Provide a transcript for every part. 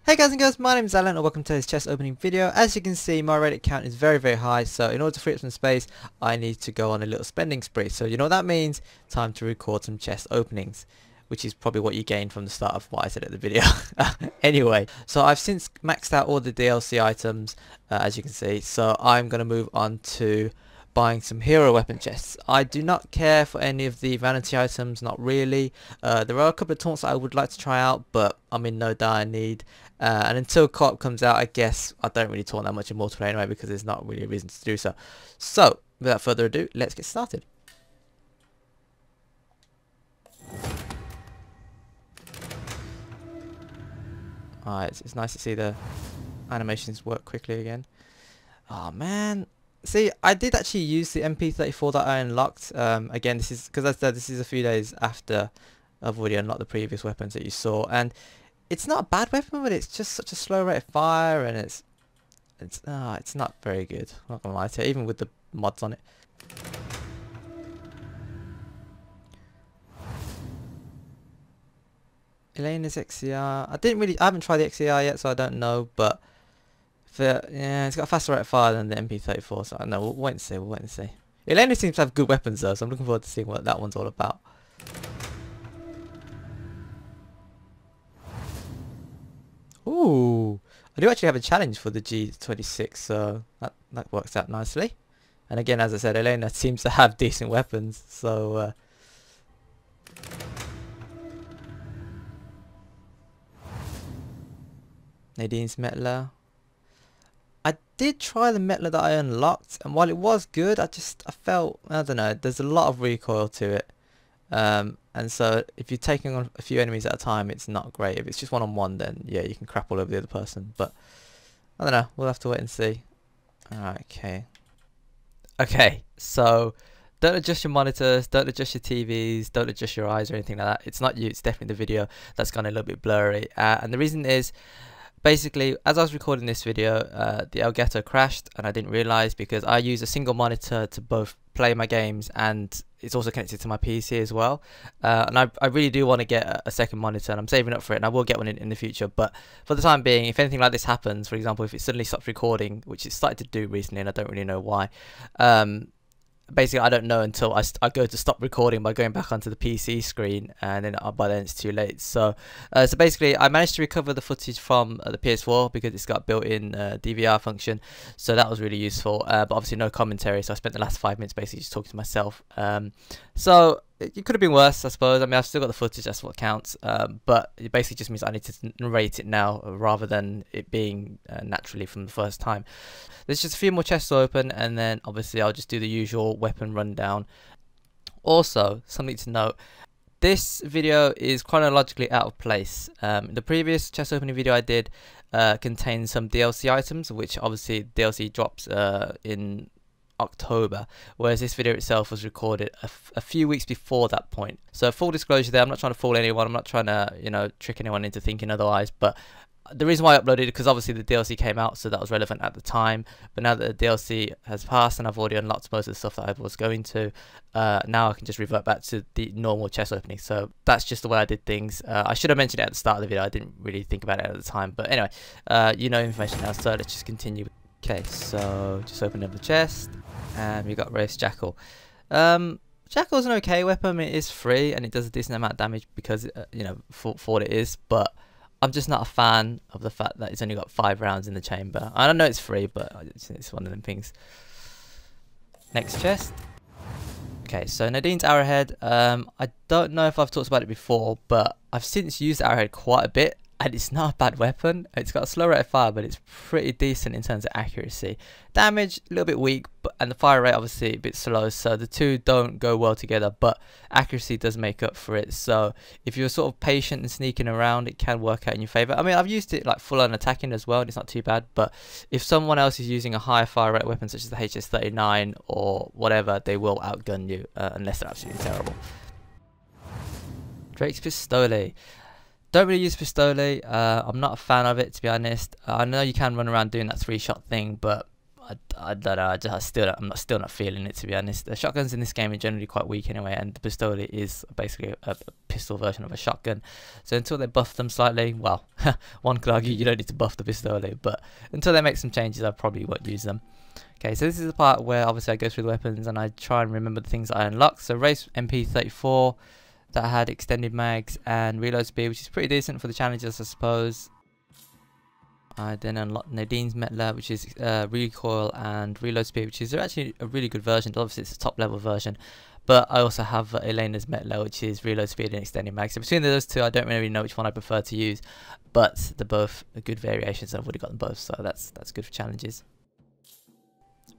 Hey guys and girls, my name is Alan and welcome to this chest opening video. As you can see, my Reddit count is very high, so in order to free up some space, I need to go on a little spending spree. So you know what that means? Time to record some chest openings, which is probably what you gained from the start of what I said at the video. Anyway, so I've since maxed out all the DLC items, as you can see, so I'm going to move on to buying some hero weapon chests. I do not care for any of the vanity items, not really. There are a couple of taunts that I would like to try out, but I'm in no dire need. And until co-op comes out, I guess I don't really taunt that much in multiplayer anyway, because there's not really a reason to do so. So, without further ado, let's get started. Alright, it's nice to see the animations work quickly again. Oh man. See, I did actually use the MP34 that I unlocked. Again, this is because I said this is a few days after I've already unlocked the previous weapons that you saw, and it's not a bad weapon, but it's just such a slow rate of fire, and it's not very good. I'm not gonna lie to you, even with the mods on it. Elena's XCR. I haven't tried the XCR yet, so I don't know, but yeah, it's got a faster rate of fire than the MP34, so I don't know. We'll wait and see. We'll wait and see. Elena seems to have good weapons though, so I'm looking forward to seeing what that one's all about. Ooh, I do actually have a challenge for the G26, so that works out nicely. And again, as I said, Elena seems to have decent weapons, so Nadine's Metler. I did try the Metler that I unlocked, and while it was good, I felt, I don't know, there's a lot of recoil to it. And so if you're taking on a few enemies at a time, it's not great. If it's just one-on-one, then yeah, you can crap all over the other person. But I don't know, we'll have to wait and see. Alright, okay, so don't adjust your monitors, don't adjust your TVs, don't adjust your eyes or anything like that. It's not you, it's definitely the video that's gone a little bit blurry. And the reason is, basically, as I was recording this video, the Elgato crashed, and I didn't realize because I use a single monitor to both play my games, and it's also connected to my PC as well. And I really do want to get a second monitor, and I'm saving up for it, and I will get one in the future. But for the time being, if anything like this happens, for example, if it suddenly stops recording, which it started to do recently, and I don't really know why, basically I don't know until I go to stop recording by going back onto the PC screen, and then by then it's too late. So so basically I managed to recover the footage from the PS4 because it's got built-in DVR function, so that was really useful, but obviously no commentary, so I spent the last 5 minutes basically just talking to myself. So it could have been worse, I suppose. I mean, I've still got the footage, that's what counts, but it basically just means I need to narrate it now rather than it being naturally from the first time. There's just a few more chests to open, and then obviously I'll just do the usual weapon rundown. Also, something to note, this video is chronologically out of place. The previous chest opening video I did contained some DLC items, which obviously DLC drops in October, whereas this video itself was recorded a few weeks before that point. So full disclosure there, I'm not trying to fool anyone, I'm not trying to, you know, trick anyone into thinking otherwise, but the reason why I uploaded it because obviously the DLC came out, so that was relevant at the time. But now that the DLC has passed and I've already unlocked most of the stuff that I was going to, now I can just revert back to the normal chest opening. So that's just the way I did things. I should have mentioned it at the start of the video. I didn't really think about it at the time, but anyway, you know information now, so let's just continue. Okay, so just open up the chest, and we got Race Jackal. Jackal's an okay weapon. I mean, it is free and it does a decent amount of damage because you know, for what it is, but I'm just not a fan of the fact that it's only got 5 rounds in the chamber. I don't know it's free, but it's one of them things. Next chest. Okay, so Nadine's Arrowhead. I don't know if I've talked about it before, but I've since used Arrowhead quite a bit, and it's not a bad weapon. It's got a slow rate of fire, but it's pretty decent in terms of accuracy. Damage, a little bit weak, and the fire rate obviously a bit slow, so the two don't go well together, but accuracy does make up for it. So if you're sort of patient and sneaking around, it can work out in your favour. I mean, I've used it like full on attacking as well, and it's not too bad, but if someone else is using a higher fire rate weapon such as the HS39 or whatever, they will outgun you, unless they're absolutely terrible. Drake's Pistole. Don't really use Pistole. I'm not a fan of it, to be honest. I know you can run around doing that 3-shot thing, but I don't know. I'm still not feeling it, to be honest. The shotguns in this game are generally quite weak anyway, and the pistole is basically a pistol version of a shotgun. So until they buff them slightly, well, one could argue you don't need to buff the pistole, but until they make some changes, I probably won't use them. Okay, so this is the part where obviously I go through the weapons and I try and remember the things that I unlocked. So race MP34 that had extended mags and reload speed, which is pretty decent for the challenges, I suppose. I then unlocked Nadine's Metla, which is recoil and reload speed, which is actually a really good version. Obviously it's a top level version, but I also have Elena's Metla, which is reload speed and extended mag. So between those two, I don't really know which one I prefer to use, but they're both good variations. I've already got them both, so that's good for challenges.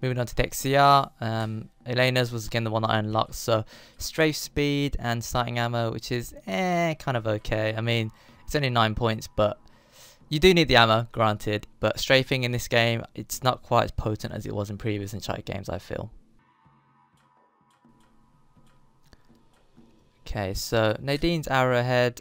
Moving on to the XCR, Elena's was again the one that I unlocked. So strafe speed and starting ammo, which is kind of okay. I mean, it's only 9 points, but you do need the ammo, granted, but strafing in this game, it's not quite as potent as it was in previous Uncharted games, I feel. Okay, so Nadine's arrowhead,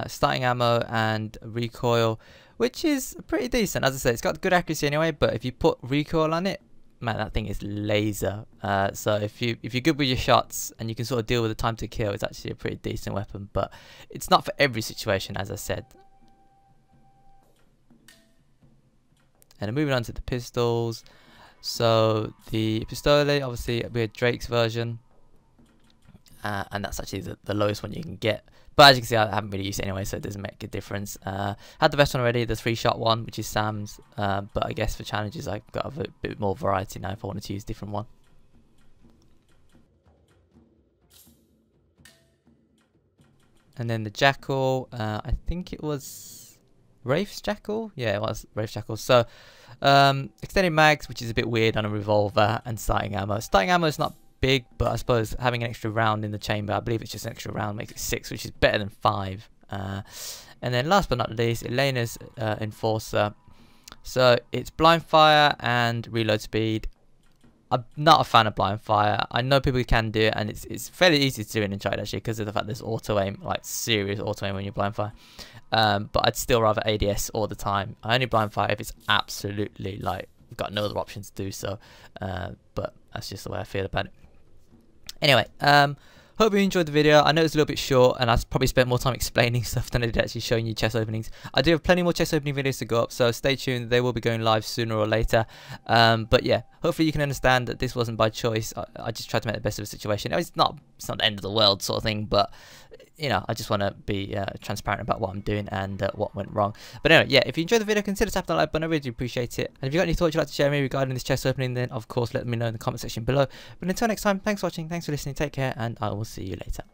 starting ammo and recoil, which is pretty decent. As I said, it's got good accuracy anyway, but if you put recoil on it, man, that thing is laser. So if you're good with your shots and you can sort of deal with the time to kill, it's actually a pretty decent weapon, but it's not for every situation, as I said. And moving on to the pistols. So the pistole, obviously we had Drake's version, and that's actually the lowest one you can get. But as you can see, I haven't really used it anyway, so it doesn't make a difference. Had the best one already, the 3-shot one, which is Sam's. But I guess for challenges, I've got a bit more variety now if I wanted to use a different one. And then the Jackal, I think it was Wraith's Jackal? Yeah, it was Wraith's Jackal. So, extended mags, which is a bit weird on a revolver, and starting ammo. Starting ammo is not big, but I suppose having an extra round in the chamber, I believe it's just an extra round, makes it 6, which is better than 5. And then last but not least, Elena's Enforcer. So, it's blind fire and reload speed. I'm not a fan of blind fire. I know people can do it, and it's fairly easy to do in Uncharted actually, because of the fact there's auto aim, like serious auto aim when you blind fire. But I'd still rather ADS all the time. I only blind fire if it's absolutely like got no other option to do so. But that's just the way I feel about it. Anyway, hope you enjoyed the video. I know it's a little bit short, and I probably spent more time explaining stuff than I did actually showing you chest openings. I do have plenty more chest opening videos to go up, so stay tuned. They will be going live sooner or later. But yeah, hopefully you can understand that this wasn't by choice. I just tried to make the best of the situation. It's not the end of the world sort of thing, but you know, I just want to be transparent about what I'm doing and what went wrong. But anyway, yeah, if you enjoyed the video, consider tapping the like button. I really do appreciate it. And if you've got any thoughts you'd like to share with me regarding this chest opening, then of course let me know in the comment section below. But until next time, thanks for watching, thanks for listening, take care, and I will see you later.